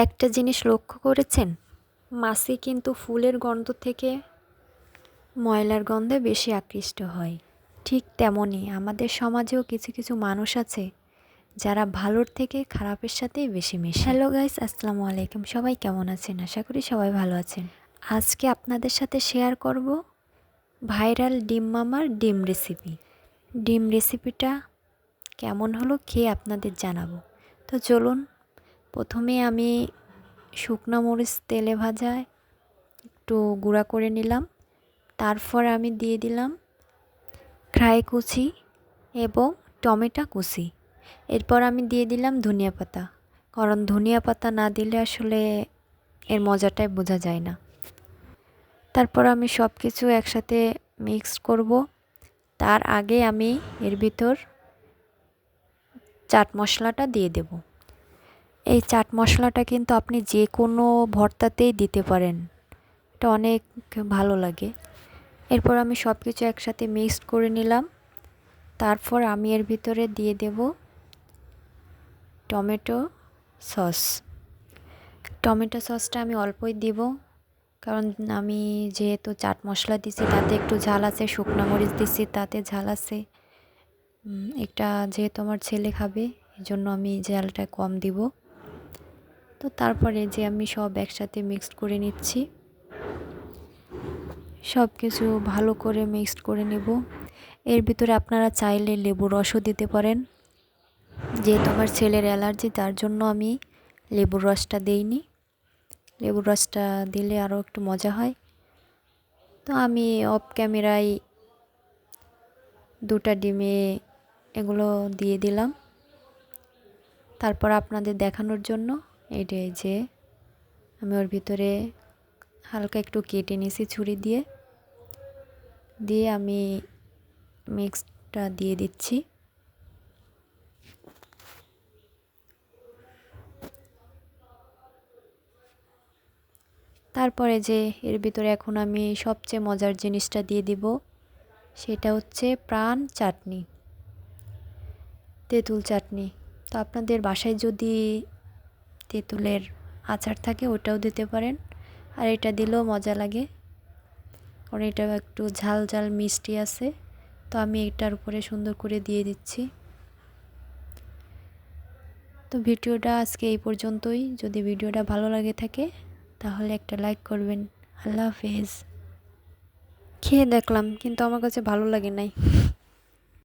একটা জিনিস লক্ষ্য করেছেন, মাছি কিন্তু ফুলের গন্ধ থেকে ময়লার গন্ধে বেশি আকৃষ্ট হয়। ঠিক তেমনই আমাদের সমাজেও কিছু কিছু মানুষ আছে যারা ভালোর থেকে খারাপের সাথেই বেশি মেশে। হ্যালো গাইস, আসসালামু আলাইকুম। সবাই কেমন আছেন? আশা করি সবাই ভালো আছেন। আজকে আপনাদের সাথে শেয়ার করব ভাইরাল ডিম মামার ডিম রেসিপি। ডিম রেসিপিটা কেমন হলো খেয়ে আপনাদের জানাবো। তো চলুন, প্রথমে আমি শুকনো মরিচ তেলে ভাজা একটু গুঁড়া করে নিলাম। তারপর আমি দিয়ে দিলাম ফ্রাই কুচি এবং টমেটো কুচি। এরপর আমি দিয়ে দিলাম ধনিয়া পাতা, কারণ ধনিয়া পাতা না দিলে আসলে এর মজাটাই বোঝা যায় না। তারপর আমি সব কিছু একসাথে মিক্স করব। তার আগে আমি এর ভিতর চাট মশলাটা দিয়ে দেব। এই চাট মশলাটা কিন্তু আপনি যে কোনো ভর্তাতেই দিতে পারেন, এটা অনেক ভালো লাগে। এরপর আমি সব কিছু একসাথে মিক্সড করে নিলাম। তারপর আমি এর ভিতরে দিয়ে দেব টমেটো সস। টমেটো সসটা আমি অল্পই দিব, কারণ আমি যেহেতু চাট মশলা দিছি তাতে একটু ঝাল আছে, শুকনো মরিচ দিছি তাতে ঝাল আছে। এটা যেহেতু আমার ছেলে খাবে, এই জন্য আমি ঝালটা কম দিব। তো তারপরে যে আমি সব একসাথে মিক্সড করে নিচ্ছি, সব কিছু ভালো করে মিক্সড করে নেব। এর ভিতরে আপনারা চাইলে লেবু রসও দিতে পারেন। যেহেতু আমার ছেলের অ্যালার্জি, তার জন্য আমি লেবুর রসটা দেইনি। লেবুর রসটা দিলে আরও একটু মজা হয়। তো আমি অফ ক্যামেরায় দুটা ডিমে এগুলো দিয়ে দিলাম। তারপর আপনাদের দেখানোর জন্য এটাই যে আমি ওর ভিতরে হালকা একটু কেটে নিয়েছি ছুরি দিয়ে আমি মিক্সটা দিয়ে দিচ্ছি। তারপরে যে এর ভিতরে এখন আমি সবচেয়ে মজার জিনিসটা দিয়ে দিব, সেটা হচ্ছে প্রাণ চাটনি, তেঁতুল চাটনি। তো আপনাদের বাসায় যদি তেঁতুলের আচার থাকে ওটাও দিতে পারেন, আর এটা দিলেও মজা লাগে, কারণ এটা একটু ঝাল ঝাল মিষ্টি আছে। তো আমি এটার উপরে সুন্দর করে দিয়ে দিচ্ছি। তো ভিডিওটা আজকে এই পর্যন্তই। যদি ভিডিওটা ভালো লাগে থাকে তাহলে একটা লাইক করবেন। আল্লাহ হাফেজ। খেয়ে দেখলাম কিন্তু আমার কাছে ভালো লাগে নাই।